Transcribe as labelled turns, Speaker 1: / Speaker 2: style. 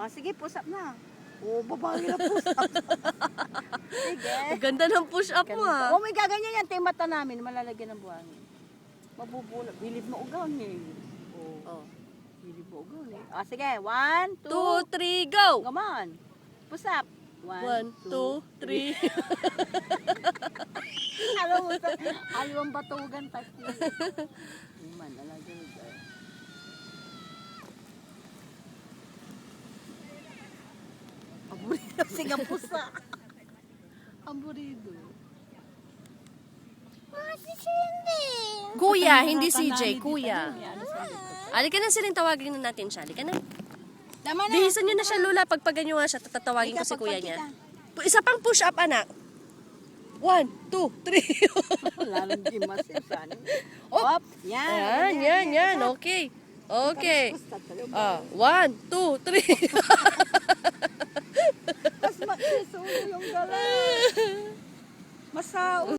Speaker 1: Sige, push up na. Babae na push up. Sige.
Speaker 2: Ang ganda ng push-up mo ah.
Speaker 1: May gaganyan yan. Tayo mata namin, malalagyan ng buhangin. Mabubula. Bilib mo ugaw eh.
Speaker 2: Oh.
Speaker 1: Bilib mo ugaw eh. Sige, 1, 2,
Speaker 2: 2, 3, go!
Speaker 1: come on. Push up.
Speaker 2: 1, 2, 3.
Speaker 1: Alam mo, aliwang batugan pati. Man, alagay. Aburido, sige pusa. Aburido.
Speaker 2: Kuya, hindi CJ, kuya. Halika na siling tawagin na natin siya. Halika na. Bihisan niyo na siya, Lola. Pagpaganyo nga siya, tatawagin ko si kuya niya. Isa pang push-up, anak. 1, 2, 3.
Speaker 1: Lalong gimasin. Hop, yan.
Speaker 2: Yan. Okay. 1, 2, 3.
Speaker 1: Mas makisulo yung gala. Masao.